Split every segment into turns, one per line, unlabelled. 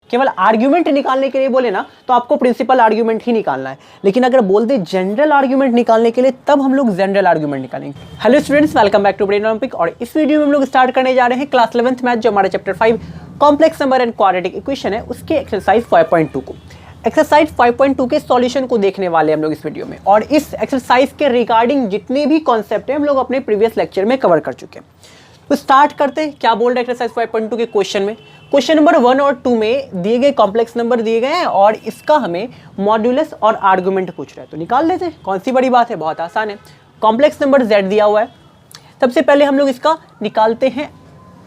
केवल आर्ग्यूमेंट निकालने के लिए बोले ना तो आपको प्रिंसिपल आर्ग्यूमेंट ही निकालना है, लेकिन अगर बोल दे जनरल आर्ग्यूमेंट निकालने के लिए तब हम लोग जनरल आर्ग्यूमेंट निकालेंगे। Hello students, welcome back to Brain Olympic. और इस वीडियो में हम लोग स्टार्ट करने जा रहे हैं क्लास 11th मैथ, जो हमारा chapter 5 complex number and quadratic equation है, उसके एक्सरसाइज 5.2 को एक्सरसाइज 5.2 के सॉल्यूशन को देखने वाले हम लोग इस वीडियो में। और इस एक्सरसाइज के रिगार्डिंग जितने भी कॉन्सेप्ट हैं हम लोग अपने प्रीवियस लेक्चर में कवर कर चुके हैं। तो स्टार्ट करते हैं, क्या बोल रहे हैं एक्सरसाइज 5.2 के क्वेश्चन में। क्वेश्चन नंबर 1 और 2 में दिए गए कॉम्प्लेक्स नंबर दिए गए हैं और इसका हमें मॉड्यूलस और आर्गुमेंट पूछ रहा है, तो निकाल लेते हैं। कौन सी बड़ी बात है, बहुत आसान है। कॉम्प्लेक्स नंबर z दिया हुआ है, सबसे पहले हम लोग इसका निकालते हैं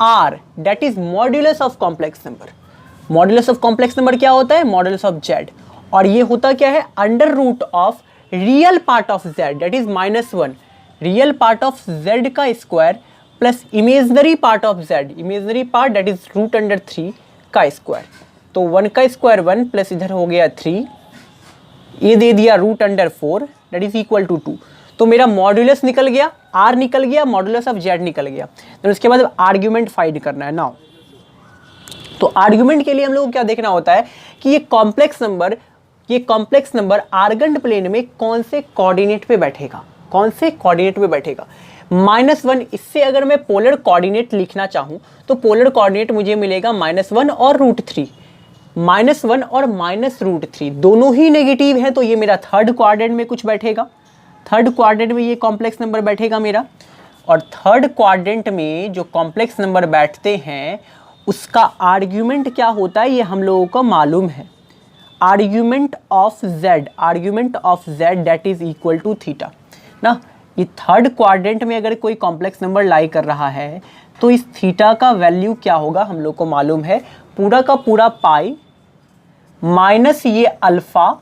r, that is modulus of complex number. Modulus of complex number क्या होता है, मॉड्यूलस ऑफ z, और ये होता क्या है, under root of real part of z, that is -1, real part of z का square plus imaginary part of z, imaginary part that is √3 का स्क्वायर। तो 1 का स्क्वायर 1 प्लस इधर हो गया 3, ये दे दिया √4 दैट इज इक्वल टू 2। तो मेरा मॉड्यूलस निकल गया, r निकल गया, मॉड्यूलस ऑफ z निकल गया। तो उसके बाद आर्ग्यूमेंट फाइंड करना है। नाउ तो आर्ग्यूमेंट के लिए हम लोग को क्या देखना होता है कि ये कॉम्प्लेक्स नंबर आर्गेंट प्लेन में कौन से कोऑर्डिनेट पे बैठेगा, कौन से कोऑर्डिनेट पे बैठेगा। -1, इससे अगर मैं पोलर कोऑर्डिनेट लिखना चाहूं तो पोलर कोऑर्डिनेट मुझे मिलेगा -1 और √3। -1 और -√3 दोनों ही नेगेटिव है, तो ये मेरा थर्ड क्वाड्रेंट में कुछ बैठेगा। थर्ड क्वाड्रेंट में ये कॉम्प्लेक्स नंबर बैठेगा मेरा। और थर्ड क्वाड्रेंट में जो कॉम्प्लेक्स नंबर बैठते हैं उसका आर्ग्यूमेंट क्या होता है ये हम लोगों को मालूम है। Argument of z that is equal to theta ना। ये थर्ड क्वाड्रेंट में अगर कोई कॉम्प्लेक्स नंबर लाई कर रहा है तो इस थीटा का वैल्यू क्या होगा हम लोग को मालूम है, पूरा का पूरा पाई माइनस ये अल्फा।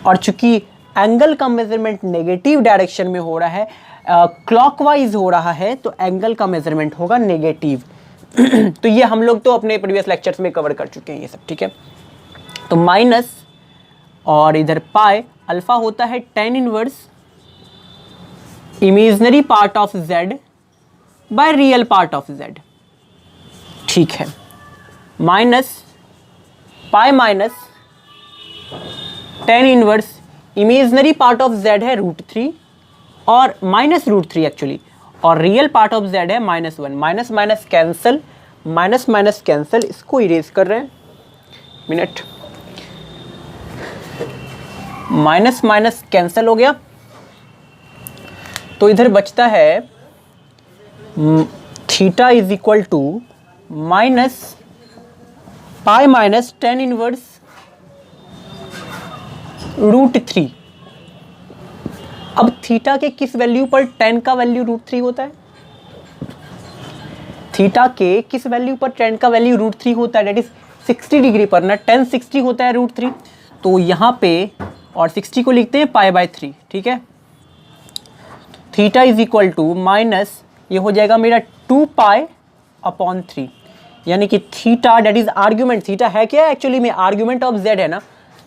और चूंकि एंगल का मेजरमेंट नेगेटिव डायरेक्शन में हो रहा है, क्लॉकवाइज हो रहा है, तो एंगल का मेजरमेंट होगा नेगेटिव। तो ये हम लोग तो अपने प्रीवियस लेक्चर्स में कवर कर चुके हैं ये सब, ठीक है। तो माइनस और इधर पाई, अल्फा होता है tan inverse imaginary part of z by real part of z, ठीक है। Minus pi minus tan inverse imaginary part of z है √3 और -√3 एक्चुअली, और रियल पार्ट ऑफ z है -1। Minus minus cancel, minus minus cancel, इसको erase कर रहे हैं, मिनट। माइनस माइनस कैंसल हो गया, तो इधर बचता है theta is equal to minus pi minus tan inverse √3। अब थीटा के किस वैल्यू पर tan का वैल्यू √3 होता है, थीटा के किस वैल्यू पर tan का वैल्यू √3 होता है, दैट इज 60 डिग्री पर ना। tan 60 होता है √3, तो यहाँ पे और 60 को लिखते हैं π/3, ठीक है। Theta is equal to minus ये हो जाएगा मेरा 2π/3, यानी कि theta that is argument, theta है क्या एक्चुअली में आर्ग्यूमेंट ऑफ z है ना,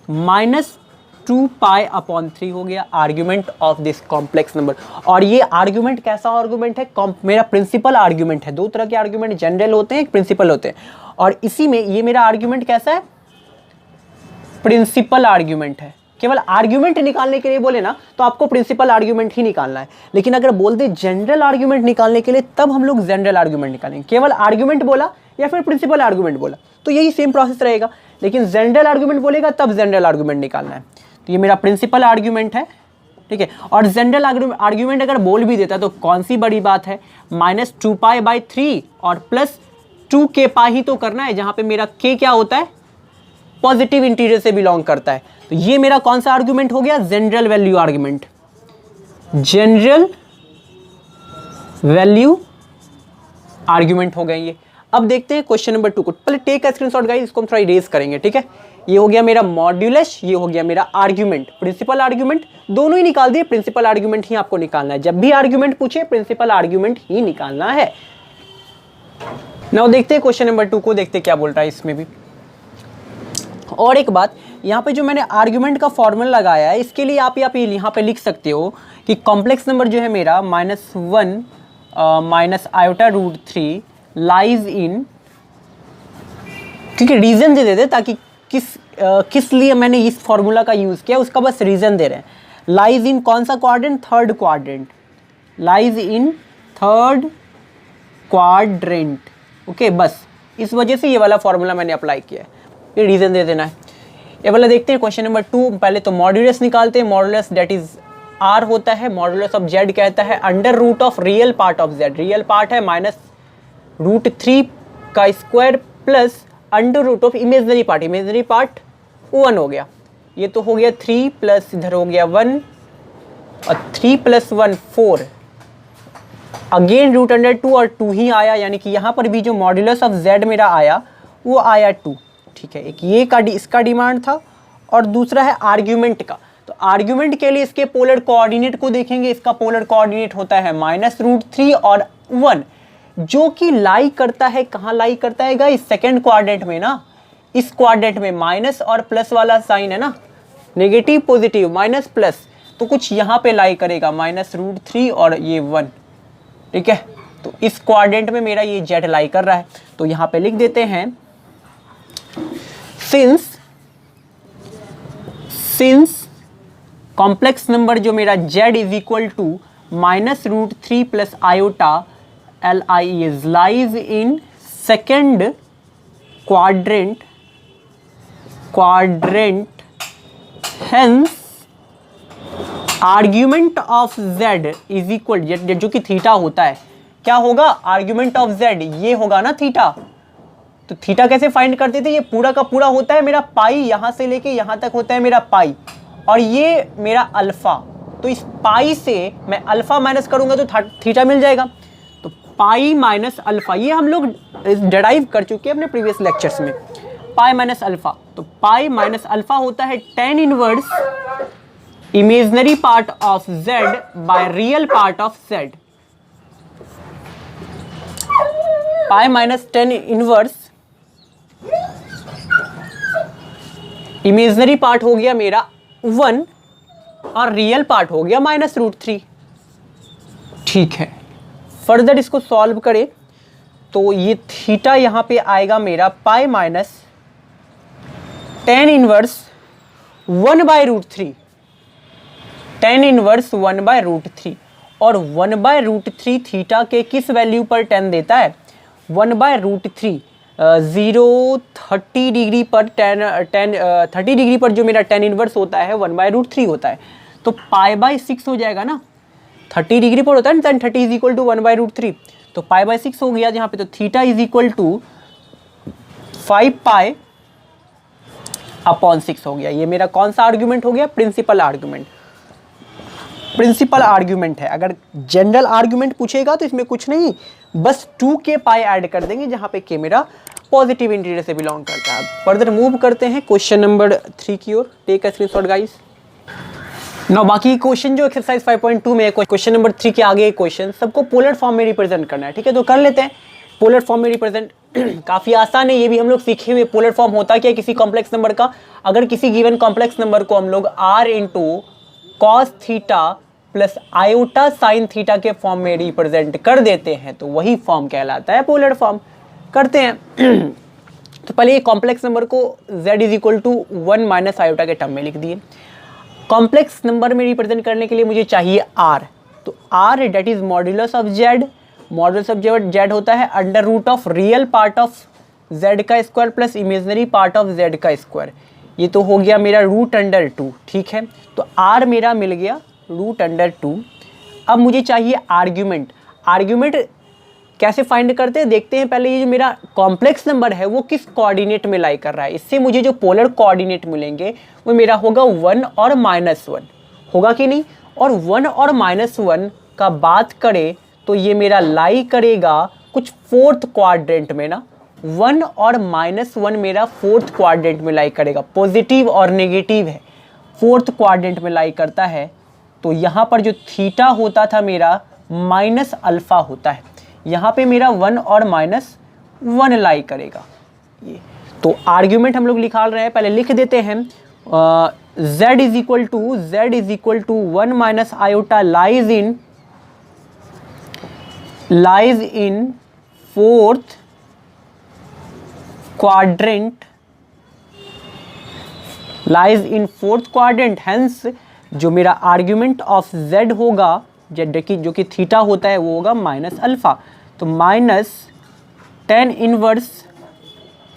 -2π/3 हो गया argument of this complex number. और ये आर्ग्यूमेंट कैसा आर्ग्यूमेंट है, मेरा प्रिंसिपल आर्ग्यूमेंट है। दो तरह के आर्ग्यूमेंट, जनरल होते हैं, एक प्रिंसिपल होते हैं, और इसी में ये मेरा आर्ग्यूमेंट कैसा है, प्रिंसिपल आर्ग्यूमेंट है। केवल आर्ग्यूमेंट निकालने के लिए बोले ना तो आपको प्रिंसिपल आर्ग्यूमेंट ही निकालना है, लेकिन अगर बोल दे जनरल आर्ग्यूमेंट निकालने के लिए तब हम लोग जनरल आर्ग्यूमेंट निकालेंगे। केवल आर्ग्यूमेंट बोला या फिर प्रिंसिपल आर्ग्यूमेंट बोला तो यही सेम प्रोसेस रहेगा, लेकिन जनरल आर्ग्यूमेंट बोलेगा तब जनरल आर्ग्यूमेंट निकालना है। तो ये मेरा प्रिंसिपल आर्ग्यूमेंट है, ठीक है। और जनरल आर्ग्यूमेंट अगर बोल भी देता तो कौन सी बड़ी बात है, -2π/3 और प्लस 2k ही तो करना है, जहां पे मेरा k क्या होता है, पॉजिटिव इंटीजर से बिलोंग करता है। तो ये मेरा कौन सा आर्ग्यूमेंट हो गया, general value argument, general value argument हो गए ये। अब देखते हैं क्वेश्चन नंबर 2 को। पहले टेक का स्क्रीनशॉट गाइस, इसको हम थोड़ा इरेज करेंगे, ठीक है। ये हो गया मेरा मॉड्यूलस, ये हो गया मेरा आर्ग्यूमेंट। प्रिंसिपल आर्ग्यूमेंट दोनों ही निकाल दिए, प्रिंसिपल आर्ग्यूमेंट ही आपको निकालना है। जब भी आर्ग्यूमेंट पूछे प्रिंसिपल आर्ग्यूमेंट ही निकालना है। नाउ देखते हैं क्वेश्चन नंबर 2 को, देखते क्या बोल रहा है इसमें भी। और एक बात, यहाँ पे जो मैंने आर्ग्यूमेंट का फॉर्मूला लगाया है, इसके लिए आप यहाँ पे लिख सकते हो कि कॉम्प्लेक्स नंबर जो है मेरा -1 माइनस आयोटा √3 लाइज इन क्योंकि रीज़न दे देते ताकि किस लिए मैंने इस फॉर्मूला का यूज़ किया उसका बस रीज़न दे रहे हैं। लाइज इन कौन सा quadrant, third quadrant, lies in third quadrant, okay, बस इस वजह से ये वाला फॉर्मूला मैंने अप्लाई किया है, ये रीज़न दे देना है। ये वाला देखते हैं क्वेश्चन नंबर 2। पहले तो मॉड्यूलस निकालते हैं। मॉड्यूलस दैट इज आर होता है, मॉड्यूलस ऑफ जेड कहता है under root of real part of Z, real part है -√3 का square plus under root of imaginary part, imaginary part 1 हो गया, ये तो हो गया 3 प्लस इधर हो गया 1 और 3 + 1 4, अगेन √2 और 2 ही आया, यानी कि यहाँ पर भी जो मॉड्यूलस ऑफ जेड मेरा आया वो आया 2। ठीक है, एक ये का इसका डिमांड था और दूसरा है आर्ग्यूमेंट का। तो आर्ग्यूमेंट के लिए इसके पोलर कोऑर्डिनेट को देखेंगे। इसका पोलर कोऑर्डिनेट होता है -√3 और 1, जो कि लाई करता है, कहाँ लाई करता है गाइस, सेकंड क्वाड्रेंट में ना। इस क्वाड्रेंट में माइनस और प्लस वाला साइन है ना, नेगेटिव पॉजिटिव माइनस प्लस, तो कुछ यहाँ पे लाई करेगा -√3 और ये 1। ठीक है, तो इस क्वाड्रेंट में मेरा ये जेड लाई कर रहा है, तो यहाँ पे लिख देते हैं सिंस कॉम्प्लेक्स नंबर जो मेरा z is equal to -√3 plus iota LI lies in second quadrant, hence argument of z is equal, जो कि थीटा होता है, क्या होगा, आर्ग्यूमेंट ऑफ z ये होगा ना थीटा। तो थीटा कैसे फाइंड करते थे, ये पूरा का पूरा होता है मेरा पाई, यहां से लेके यहां तक होता है मेरा पाई, और ये मेरा अल्फा। तो इस पाई से मैं अल्फा माइनस करूंगा तो थीटा मिल जाएगा। तो पाई माइनस अल्फा, ये हम लोग डिराइव कर चुके हैं अपने प्रीवियस लेक्चर्स में, पाई माइनस अल्फा। तो पाई माइनस अल्फा होता है tan inverse imaginary part of z by real part of z। Pi minus tan inverse imaginary part हो गया मेरा 1 और रियल पार्ट हो गया -√3। ठीक है, फर्दर इसको सॉल्व करें तो ये थीटा यहाँ पे आएगा मेरा पाई minus tan inverse 1/√3, tan inverse 1/√3, और 1/√3 थीटा के किस वैल्यू पर tan देता है, 1/√3 30 डिग्री पर tan 30 डिग्री पर जो मेरा tan इनवर्स होता है 1/√3 होता है, तो π/6 हो जाएगा ना, 30 डिग्री पर होता है ना tan 30 इज इक्वल टू 1/√3, तो π/6 हो गया जहाँ पे। तो थीटा इज इक्वल टू 5π/6 हो गया। ये मेरा कौन सा आर्ग्यूमेंट हो गया, प्रिंसिपल आर्ग्यूमेंट। प्रिंसिपल आर्ग्यूमेंट है। अगर जनरल आर्ग्यूमेंट पूछेगा तो इसमें कुछ नहीं, बस 2k पाई ऐड कर देंगे, जहाँ पे k मेरा पॉजिटिव इंटीजर से बिलोंग करता है। फर्दर मूव करते हैं क्वेश्चन नंबर 3 की ओर। Take a screenshot guys. ना बाकी क्वेश्चन जो एक्सरसाइज 5.2 में क्वेश्चन नंबर 3 के आगे क्वेश्चन सबको पोलर फॉर्म में रिप्रेजेंट करना है। ठीक है, तो कर लेते हैं पोलर फॉर्म में रिप्रेजेंट। काफ़ी आसान है, ये भी हम लोग सीखे हुए। पोलर फॉर्म होता क्या है किसी कॉम्प्लेक्स नंबर का, अगर किसी गिवन कॉम्प्लेक्स नंबर को हम लोग r into cos theta plus iota sine theta के फॉर्म में रिप्रेजेंट कर देते हैं तो वही फॉर्म कहलाता है पोलर फॉर्म। करते हैं तो पहले ये कॉम्प्लेक्स नंबर को z is equal to 1 minus iota के टर्म में लिख दिए। कॉम्प्लेक्स नंबर में रिप्रेजेंट करने के लिए मुझे चाहिए r, तो r that is modulus of z। Modulus of z होता है under root of real part of z का square plus imaginary part of z का स्क्वायर। ये तो हो गया मेरा √2। ठीक है, तो r मेरा मिल गया √2। अब मुझे चाहिए आर्ग्यूमेंट। आर्ग्यूमेंट कैसे फाइंड करते हैं देखते हैं। पहले ये जो मेरा कॉम्प्लेक्स नंबर है वो किस कोऑर्डिनेट में लाई कर रहा है, इससे मुझे जो पोलर कोऑर्डिनेट मिलेंगे वो मेरा होगा 1 और -1, होगा कि नहीं। और 1 और -1 का बात करें तो ये मेरा लाई करेगा कुछ फोर्थ क्वाड्रेंट में ना, 1 और -1 मेरा फोर्थ क्वाड्रेंट में लाई करेगा। पॉजिटिव और नेगेटिव है, फोर्थ क्वाड्रेंट में लाई करता है। तो यहाँ पर जो थीटा होता था मेरा माइनस अल्फा होता है, यहाँ पे मेरा 1 और -1 लाई करेगा ये। तो आर्ग्यूमेंट हम लोग निकाल रहे हैं, पहले लिख देते हैं z is equal to 1 minus iota lies in fourth quadrant lies in fourth quadrant, hence जो मेरा आर्ग्यूमेंट ऑफ z होगा, जो कि थीटा होता है, वो होगा माइनस अल्फा। तो minus tan inverse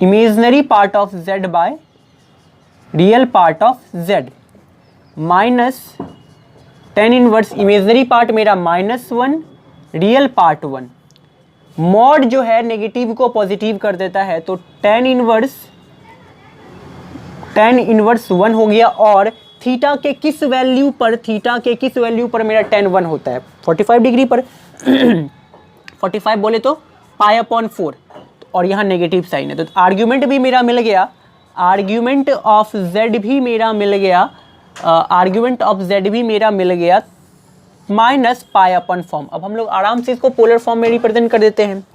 imaginary part of z by real part of z, minus tan inverse imaginary part मेरा -1, रियल पार्ट 1। मॉड जो है नेगेटिव को पॉजिटिव कर देता है, तो टेन इनवर्स 1 हो गया। और थीटा के किस वैल्यू पर मेरा tan 1 होता है? 45 डिग्री पर। 45 बोले तो π/4, और यहाँ नेगेटिव साइन है, तो आर्ग्यूमेंट भी मेरा मिल गया, आर्ग्यूमेंट ऑफ z भी मेरा मिल गया, माइनस π/फॉर्म। अब हम लोग आराम से इसको पोलर फॉर्म में रिप्रेजेंट कर देते हैं।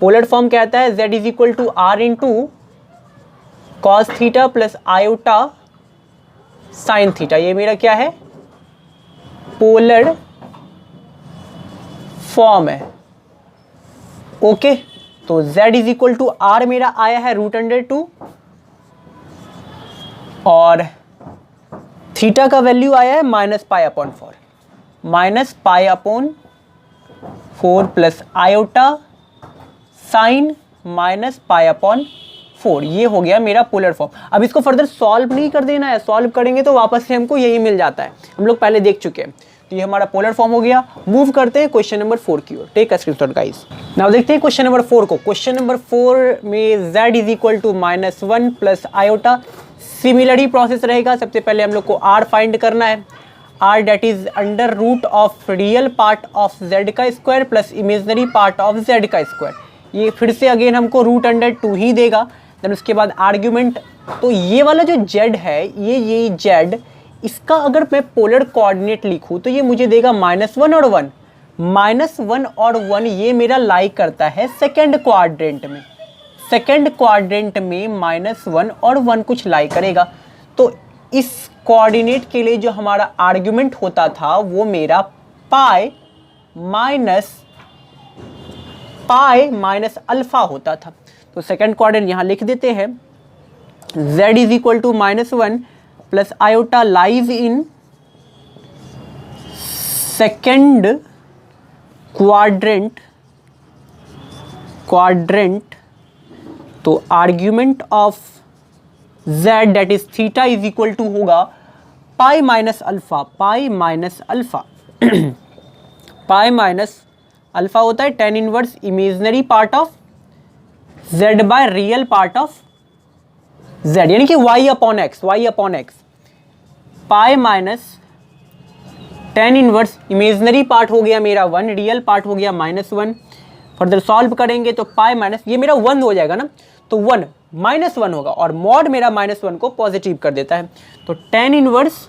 पोलर फॉर्म कहता है z is equal to r into cos theta plus iota sine theta. ये मेरा क्या है? पोलर फॉर्म है। ओके, तो z is equal to r मेरा आया है √2, और थीटा का वैल्यू आया है -π/4, -π/4 प्लस आयोटा साइन -π/4। ये हो गया मेरा पोलर फॉर्म। अब इसको फर्दर सॉल्व नहीं कर देना है, सॉल्व करेंगे तो वापस से हमको यही मिल जाता है, हम लोग पहले देख चुके हैं। तो ये हमारा पोलर फॉर्म हो गया। मूव करते हैं क्वेश्चन नंबर 4 की ओर। Take a screenshot guys. Now देखते हैं क्वेश्चन नंबर 4 को। क्वेश्चन नंबर 4 में z is equal to -1 plus iota. Similar ही प्रोसेस रहेगा। सबसे पहले हम लोग को r फाइंड करना है, r that is under root of real part of z का square plus imaginary part of z का स्क्वायर। ये फिर से अगेन हमको √2 ही देगा। देन उसके बाद आर्ग्यूमेंट, तो ये वाला जो z है, ये z, इसका अगर मैं पोलर कोऑर्डिनेट लिखूँ तो ये मुझे देगा -1 और 1। -1 और 1 ये मेरा लाई करता है सेकेंड क्वाड्रेंट में। सेकेंड क्वाड्रेंट में -1 और 1 कुछ लाई करेगा। तो इस कोऑर्डिनेट के लिए जो हमारा आर्ग्यूमेंट होता था वो मेरा पाई माइनस अल्फा होता था। तो सेकेंड क्वाड्रेंट यहाँ लिख देते हैं। z is equal to -1 plus iota lies in second quadrant. तो argument of z that is theta is equal to होगा pi minus alpha. Pi minus alpha होता है tan inverse imaginary part of z by real part of z, यानी कि y upon x। Pi minus tan inverse imaginary part हो गया मेरा 1, real part हो गया -1। फर्दर सॉल्व करेंगे तो पाई माइनस, ये मेरा 1 हो जाएगा ना, तो 1 -1 होगा, और मॉड मेरा -1 को पॉजिटिव कर देता है। तो tan इनवर्स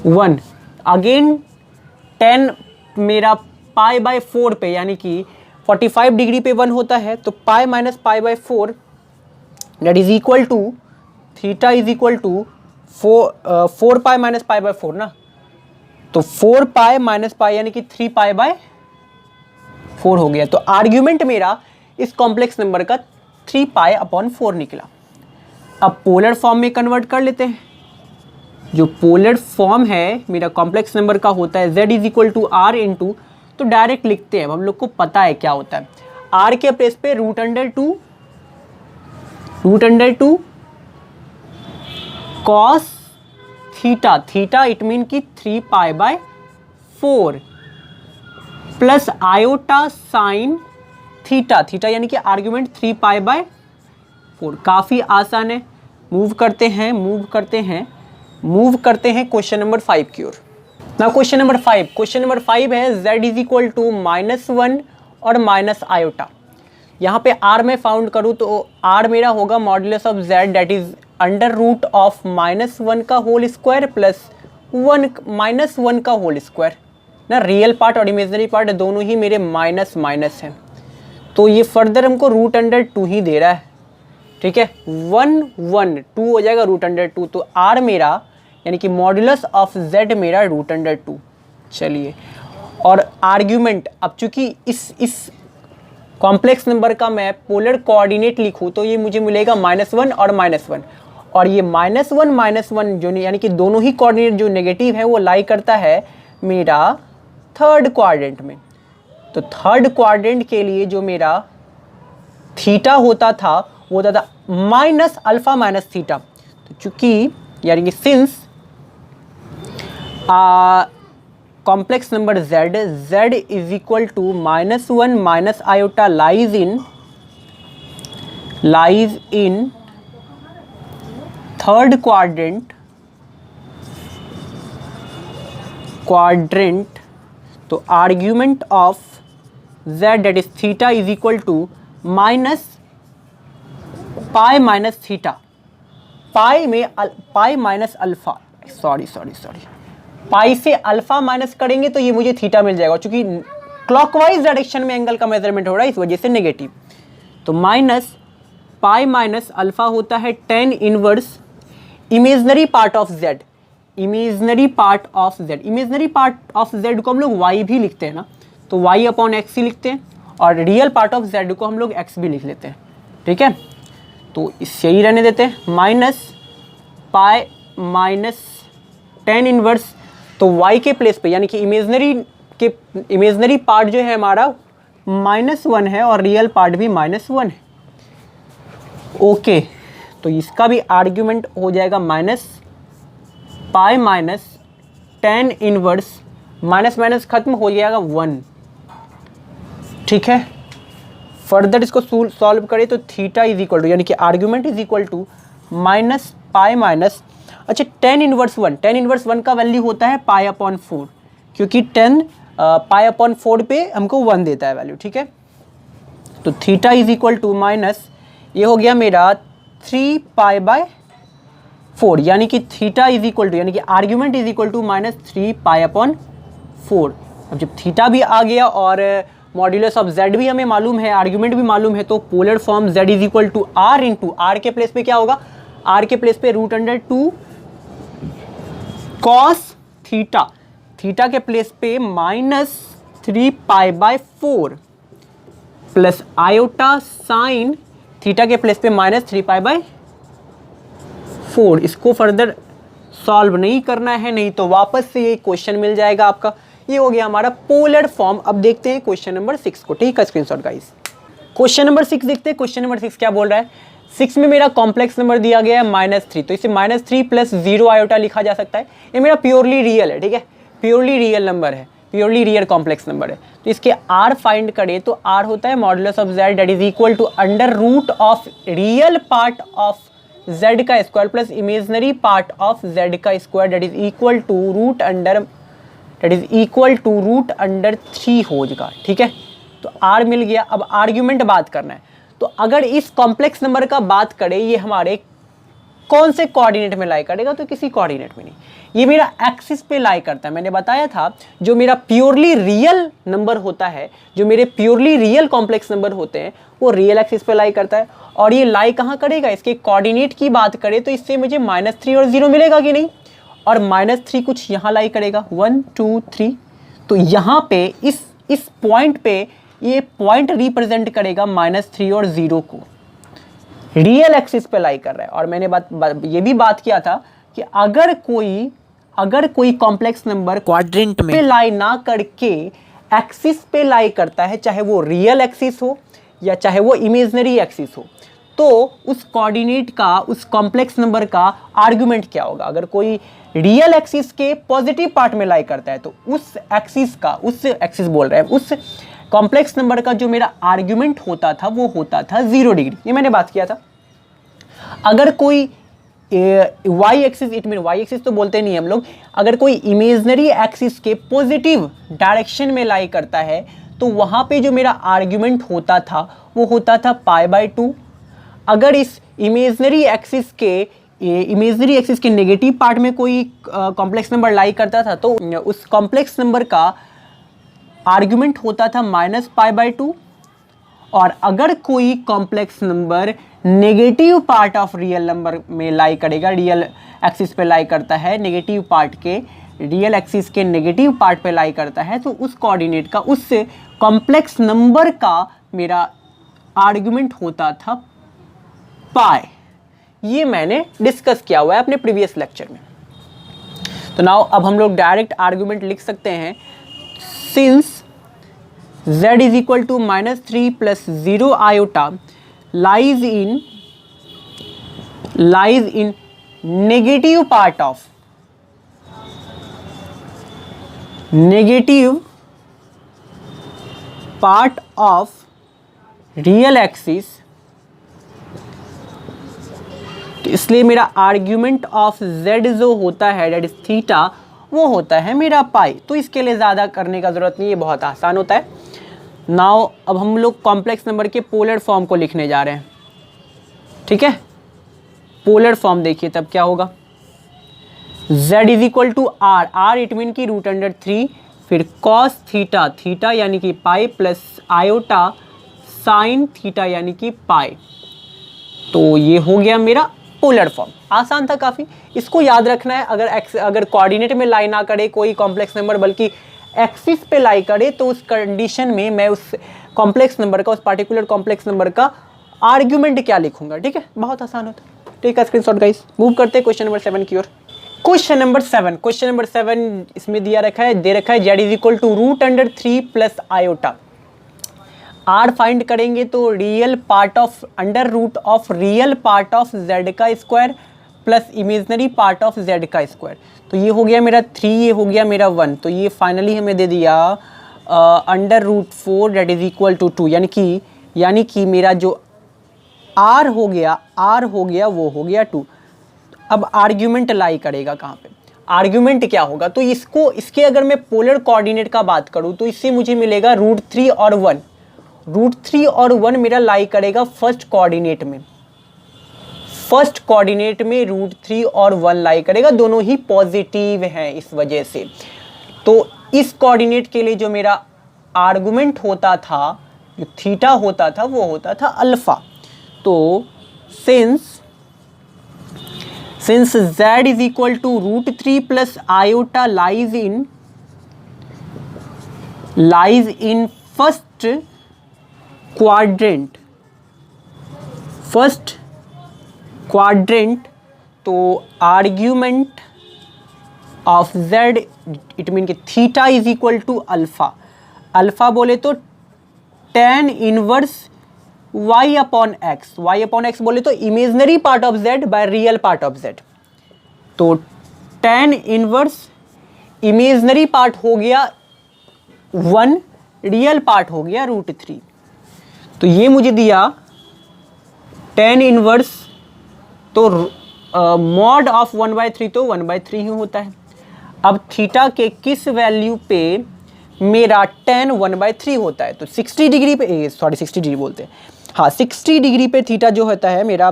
1 अगेन 10 मेरा π/4 पे, यानी कि 45 डिग्री पे 1 होता है, तो pi minus π/4 that is equal to theta is equal to 4 pi minus π/4 ना, तो 4 पाई माइनस पाई यानी कि 3 π/4 हो गया। तो आर्ग्यूमेंट मेरा इस कॉम्प्लेक्स नंबर का 3 π/4 निकला। अब पोलर फॉर्म में कन्वर्ट कर लेते हैं। जो पोलर फॉर्म है मेरा कॉम्प्लेक्स नंबर का होता है z is equal to r into, तो डायरेक्ट लिखते हैं, हम लोग को पता है क्या होता है। r के प्लेस पे √2 cos theta, theta it mean की 3 π/4 plus iota sine theta, theta यानी कि आर्ग्यूमेंट 3 π/4। काफ़ी आसान है। मूव करते हैं क्वेश्चन नंबर 5 की ओर। ना क्वेश्चन नंबर 5 है z इज इक्वल टू -1 और माइनस आयोटा। यहाँ पे r में फाउंड करूँ तो r मेरा होगा modulus of z that is under root of -1 का होल स्क्वायर प्लस -1 का होल स्क्वायर ना। रियल पार्ट और इमेजनरी पार्ट दोनों ही मेरे माइनस हैं, तो ये फर्दर हमको √2 ही दे रहा है। ठीक है, 1 2 हो जाएगा √2, तो r मेरा यानी कि मॉडुलस ऑफ z मेरा √2। चलिए, और आर्ग्यूमेंट अब चूंकि इस कॉम्प्लेक्स नंबर का मैं पोलर कोऑर्डिनेट लिखूं तो ये मुझे मिलेगा -1 और -1, और ये -1 जो यानी कि दोनों ही कोऑर्डिनेट जो नेगेटिव है वो लाई करता है मेरा थर्ड क्वाड्रेंट में। तो थर्ड क्वाड्रेंट के लिए जो मेरा थीटा होता था वो होता था -α - थीटा। तो चूंकि यानी कि since complex number z is equal to -1 - iota lies in third quadrant, तो argument of z that is theta is equal to pi minus theta, pi minus alpha, sorry pi से अल्फा माइनस करेंगे तो ये मुझे theta मिल जाएगा, क्योंकि clockwise direction में angle का मेजरमेंट हो रहा है इस वजह से नेगेटिव। तो माइनस पाई माइनस अल्फा होता है tan inverse imaginary part of z, imaginary part of z को हम लोग y भी लिखते हैं ना, तो y अपॉन एक्स ही लिखते हैं, और रियल पार्ट ऑफ z को हम लोग x भी लिख लेते हैं, ठीक है। तो इससे ही रहने देते हैं, minus pi minus tan inverse, तो y के प्लेस पे यानी कि इमेजनरी पार्ट जो है हमारा -1 है और रियल पार्ट भी -1 है। ओके, तो इसका भी आर्ग्यूमेंट हो जाएगा minus pi minus tan inverse, minus खत्म हो जाएगा 1, ठीक है। फर्दर इसको सॉल्व करें तो थीटा इज इक्वल टू यानी कि argument is equal to minus pi minus, अच्छा tan इनवर्स 1 का वैल्यू होता है पाई अपॉन 4, क्योंकि 10 पाई अपॉन 4 पे हमको 1 देता है वैल्यू, ठीक है। तो theta is equal to minus, ये हो गया मेरा 3 पाई बाय 4, यानी कि थीटा इज इक्वल टू यानी कि argument is equal to -3 pi upon 4। अब जब थीटा भी आ गया और मॉड्यूलस ऑफ z भी हमें मालूम है, आर्ग्यूमेंट भी मालूम है, तो polar form z is equal to r into R के प्लेस पे क्या होगा, r के प्लेस पे √2 कॉस थीटा, थीटा के प्लेस पे -3 pi by 4 plus iota sine theta के प्लेस पे -3 पाई बाय 4। इसको फर्दर सॉल्व नहीं करना है, नहीं तो वापस से ये क्वेश्चन मिल जाएगा आपका। ये हो गया हमारा पोलर फॉर्म। अब देखते हैं क्वेश्चन नंबर 6 को, ठीक है स्क्रीनशॉट गाइस। क्वेश्चन नंबर 6 देखते हैं। क्वेश्चन नंबर 6 क्या बोल रहा है, 6 में मेरा कॉम्प्लेक्स नंबर दिया गया है -3, तो इसे -3 प्लस 0 आयोटा लिखा जा सकता है। ये मेरा प्योरली रियल है, ठीक है, प्योरली रियल नंबर है, प्योरली रियल कॉम्प्लेक्स नंबर है। तो इसके r फाइंड करें तो r होता है modulus of z that is equal to under root of real part of z का square plus imaginary part of z का square that is equal to root under 3 हो जाएगा, ठीक है। तो r मिल गया। अब आर्ग्यूमेंट बात करना है, तो अगर इस कॉम्प्लेक्स नंबर का बात करें, ये हमारे कौन से कोऑर्डिनेट में लाई करेगा, तो किसी कोऑर्डिनेट में नहीं, ये मेरा एक्सिस पे लाई करता है। मैंने बताया था जो मेरा प्योरली रियल नंबर होता है, जो मेरे प्योरली रियल कॉम्प्लेक्स नंबर होते हैं, वो रियल एक्सिस पे लाई करता है। और ये लाई कहाँ करेगा, इसके कोऑर्डिनेट की बात करें तो इससे मुझे -3 और 0 मिलेगा कि नहीं, और -3 कुछ यहाँ लाई करेगा 1 2 3, तो यहाँ पे इस पॉइंट पे ये पॉइंट रिप्रेजेंट करेगा -3 और 0 को, रियल एक्सिस पे लाई कर रहा है। और मैंने ये भी बात किया था कि अगर कोई कॉम्प्लेक्स नंबर क्वाड्रेंट में लाई ना करके एक्सिस पे लाई करता है, चाहे वो रियल एक्सिस हो या चाहे वो इमेजनरी एक्सिस हो, तो उस कोऑर्डिनेट का, उस कॉम्प्लेक्स नंबर का आर्गुमेंट क्या होगा। अगर कोई रियल एक्सिस के पॉजिटिव पार्ट में लाई करता है तो उस एक्सिस बोल रहे हैं, उस कॉम्प्लेक्स नंबर का जो मेरा आर्ग्यूमेंट होता था वो होता था 0 डिग्री, ये मैंने बात किया था। अगर कोई Y axis, it mean Y axis तो बोलते नहीं हम लोग, अगर कोई इमेजनरी एक्सिस के पॉजिटिव डायरेक्शन में लाई करता है तो वहाँ पे जो मेरा आर्ग्यूमेंट होता था वो होता था π/2। अगर इस इमेजनरी एक्सिस के नेगेटिव पार्ट में कोई कॉम्प्लेक्स नंबर लाई करता था तो उस कॉम्प्लेक्स नंबर का आर्ग्यूमेंट होता था -π/2। और अगर कोई complex number negative part of real number में लाई करेगा, रियल एक्सिस पे लाई करता है, नेगेटिव पार्ट के रियल एक्सिस के नेगेटिव पार्ट पे लाई करता है, तो उस कोऑर्डिनेट का, उस कॉम्प्लेक्स नंबर का मेरा आर्ग्यूमेंट होता था पाई। ये मैंने डिस्कस किया हुआ है अपने प्रीवियस लेक्चर में। तो नाउ अब हम लोग डायरेक्ट आर्ग्यूमेंट लिख सकते हैं, since z is equal to -3 plus 0 iota lies in negative part of real axis, तो इसलिए मेरा आर्ग्यूमेंट ऑफ z जो होता है दैट इज थीटा, वो होता है मेरा पाई। तो इसके लिए ज़्यादा करने का ज़रूरत नहीं है, बहुत आसान होता है। नाउ अब हम लोग कॉम्प्लेक्स नंबर के पोलर फॉर्म को लिखने जा रहे हैं, ठीक है। पोलर फॉर्म देखिए तब क्या होगा, z is equal to r it mean की √3, फिर cos थीटा, थीटा यानी कि pi, plus iota sine theta यानी कि पाई। तो ये हो गया मेरा पोलर फॉर्म। आसान था काफ़ी, इसको याद रखना है। अगर कोऑर्डिनेट में लाई ना करे कोई कॉम्प्लेक्स नंबर, बल्कि एक्सिस पे लाई करे, तो उस कंडीशन में मैं उस कॉम्प्लेक्स नंबर का, उस पार्टिकुलर कॉम्प्लेक्स नंबर का आर्ग्यूमेंट क्या लिखूंगा, ठीक है। बहुत आसान होता है। ठीक है, स्क्रीनशॉट गाइस। मूव करते हैं क्वेश्चन नंबर 7 की ओर। क्वेश्चन नंबर 7 इसमें दे रखा है z is equal to √3 plus iota. r find करेंगे तो real part of under root of real part of z का square plus imaginary part of z का स्क्वायर। तो ये हो गया मेरा 3, ये हो गया मेरा 1। तो ये फाइनली हमें दे दिया √4 दैट इज इक्वल टू 2, यानी कि मेरा जो r हो गया वो हो गया 2। अब आर्ग्यूमेंट लाई करेगा कहाँ पे, आर्ग्यूमेंट क्या होगा, तो इसके अगर मैं पोलर कोऑर्डिनेट का बात करूँ तो इससे मुझे मिलेगा √3 और 1। √3 और 1 मेरा लाई करेगा फर्स्ट कोऑर्डिनेट में। फर्स्ट कोऑर्डिनेट में √3 और 1 लाई करेगा, दोनों ही पॉजिटिव हैं इस वजह से। तो इस कोऑर्डिनेट के लिए जो मेरा आर्गुमेंट होता था, जो थीटा होता था, वो होता था अल्फा। तो since z is equal to √3 plus iota lies in first quadrant, तो argument of z it mean कि theta is equal to alpha. Alpha बोले तो tan inverse y upon x बोले तो imaginary part of z by real part of z। तो tan inverse imaginary part हो गया 1, real part हो गया √3। तो ये मुझे दिया tan इनवर्स, तो मॉड ऑफ 1/3 तो 1/3 ही होता है। अब थीटा के किस वैल्यू पे मेरा tan 1/3 होता है, तो 60 डिग्री पे, 60 डिग्री बोलते हैं, हाँ 60 डिग्री पे थीटा जो होता है मेरा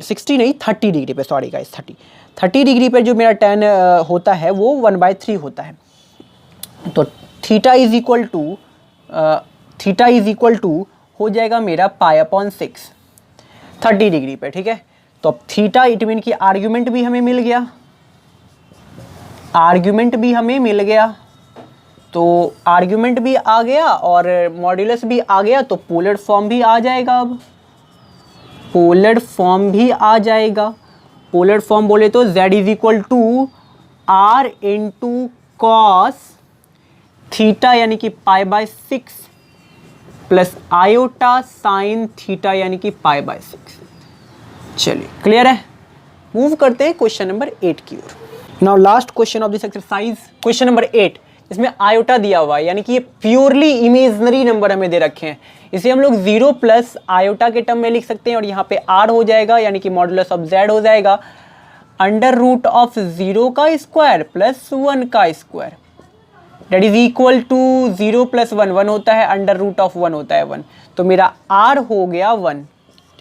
60 नहीं 30 डिग्री पे, सॉरी गाइस 30 डिग्री पे जो मेरा tan होता है वो 1/3 होता है। तो थीटा इज इक्वल टू हो जाएगा मेरा π/6 30 डिग्री पे, ठीक है। तो अब थीटा इट मीन की आर्ग्यूमेंट भी हमें मिल गया, तो आर्ग्यूमेंट भी आ गया और मॉड्यूलस भी आ गया, तो पोलर फॉर्म भी आ जाएगा। अब पोलर फॉर्म बोले तो z is equal to r into cos theta यानी कि π/6 प्लस आयोटा साइन थीटा यानी कि π/6। चलिए क्लियर है। मूव करते हैं क्वेश्चन नंबर 8 की ओर। Now last question of this exercise, question number 8। इसमें आयोटा दिया हुआ है, यानी कि ये प्योरली इमेजनरी नंबर हमें दे रखे हैं। इसे हम लोग 0 प्लस आयोटा के टर्म में लिख सकते हैं, और यहाँ पे r हो जाएगा यानी कि मॉडुलस ऑफ z हो जाएगा √ ऑफ 0 का स्क्वायर प्लस 1 का square, that is equal to 0 plus 1 1 होता है, √ ऑफ 1 होता है 1। तो मेरा r हो गया 1,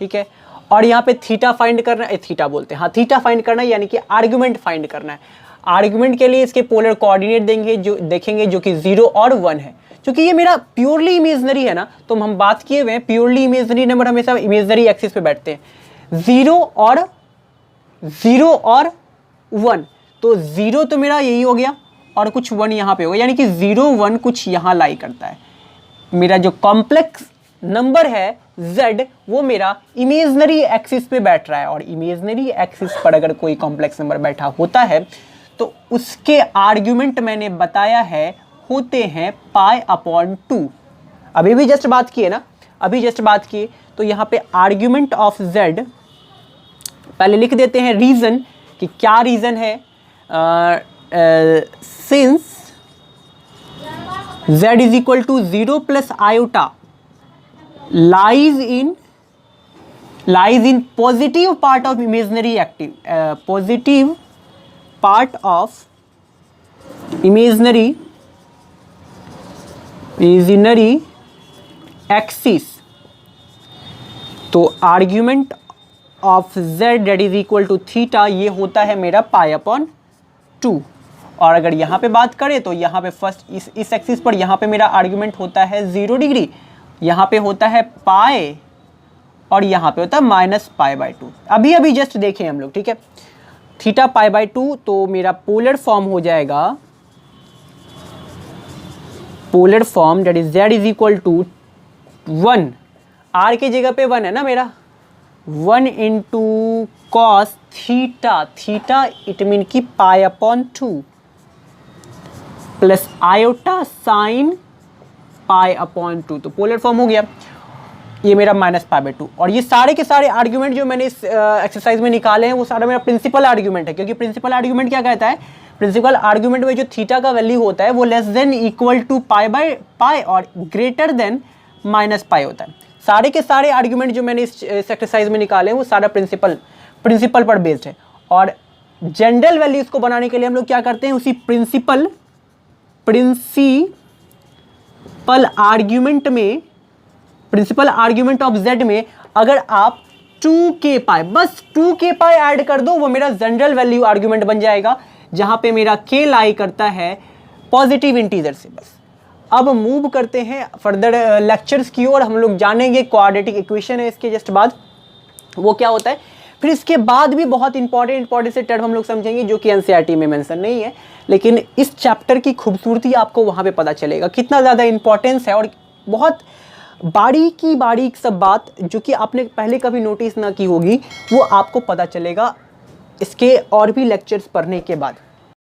ठीक है। और यहाँ पे थीटा फाइंड करना है, थीटा बोलते हैं, हाँ थीटा फाइंड करना है, यानी कि आर्ग्यूमेंट फाइंड करना है। आर्ग्यूमेंट के लिए इसके पोलर कोऑर्डिनेट देखेंगे जो कि 0 और 1 है। क्योंकि ये मेरा प्योरली इमेजनरी है ना, तो हम बात किए हुए हैं प्योरली इमेजनरी नंबर हमेशा इमेजनरी एक्सिस पे बैठते हैं। 0 और 1, तो 0 तो मेरा यही हो गया और कुछ 1 यहाँ पे होगा, यानी कि 0 1 कुछ यहाँ लाई करता है। मेरा जो कॉम्प्लेक्स नंबर है z वो मेरा इमेजनरी एक्सिस पे बैठ रहा है, और इमेजनरी एक्सिस पर अगर कोई कॉम्प्लेक्स नंबर बैठा होता है तो उसके आर्ग्यूमेंट मैंने बताया है होते हैं π/2। अभी भी जस्ट बात किए ना, अभी जस्ट बात किए, तो यहाँ पे आर्ग्यूमेंट ऑफ z पहले लिख देते हैं रीजन कि क्या रीजन है। Since z is equal to 0 plus iota lies in positive part of imaginary positive part of imaginary axis। तो argument of z that is equal to theta ये होता है मेरा π/2। और अगर यहाँ पे बात करें तो यहाँ पे फर्स्ट इस एक्सिस पर यहाँ पे मेरा आर्ग्यूमेंट होता है 0 डिग्री, यहाँ पे होता है पाई और यहाँ पे होता है -π/2। अभी जस्ट देखें हम लोग, ठीक है, थीटा π/2, तो मेरा पोलर फॉर्म हो जाएगा, polar form that is z is equal to 1, r के जगह पे 1 है ना मेरा, 1 into cos theta, theta it mean की π/2 प्लस आयोटा साइन π/2, तो पोलर फॉर्म हो गया, ये मेरा -π/2। और ये सारे के सारे आर्ग्यूमेंट जो मैंने इस एक्सरसाइज में निकाले हैं वो सारा मेरा प्रिंसिपल आर्ग्यूमेंट है, क्योंकि प्रिंसिपल आर्ग्यूमेंट क्या कहता है, प्रिंसिपल आर्ग्यूमेंट में जो थीटा का वैल्यू होता है वो लेस देन इक्वल टू π/π और ग्रेटर देन -π होता है। सारे के सारे आर्ग्यूमेंट जो मैंने इस एक्सरसाइज में निकाले हैं वो सारा प्रिंसिपल पर बेस्ड है। और जनरल वैल्यूज को बनाने के लिए हम लोग क्या करते हैं, उसी प्रिंसिपल आर्ग्यूमेंट में, प्रिंसिपल आर्ग्यूमेंट ऑफ z में अगर आप 2k π, बस 2k π ऐड कर दो, वो मेरा जनरल वैल्यू आर्ग्यूमेंट बन जाएगा, जहां पे मेरा k लाई करता है पॉजिटिव इंटीजर से। बस अब मूव करते हैं फर्दर लेक्चर्स की ओर, हम लोग जानेंगे क्वाड्रेटिक इक्वेशन है इसके जस्ट बाद, वो क्या होता है। फिर इसके बाद भी बहुत इंपॉर्टेंट से टर्म हम लोग समझेंगे जो कि एनसीईआरटी में मेंशन नहीं है, लेकिन इस चैप्टर की खूबसूरती आपको वहाँ पे पता चलेगा कितना ज़्यादा इंपॉर्टेंस है, और बहुत बारीक सब बात जो कि आपने पहले कभी नोटिस ना की होगी वो आपको पता चलेगा इसके और भी लेक्चर्स पढ़ने के बाद।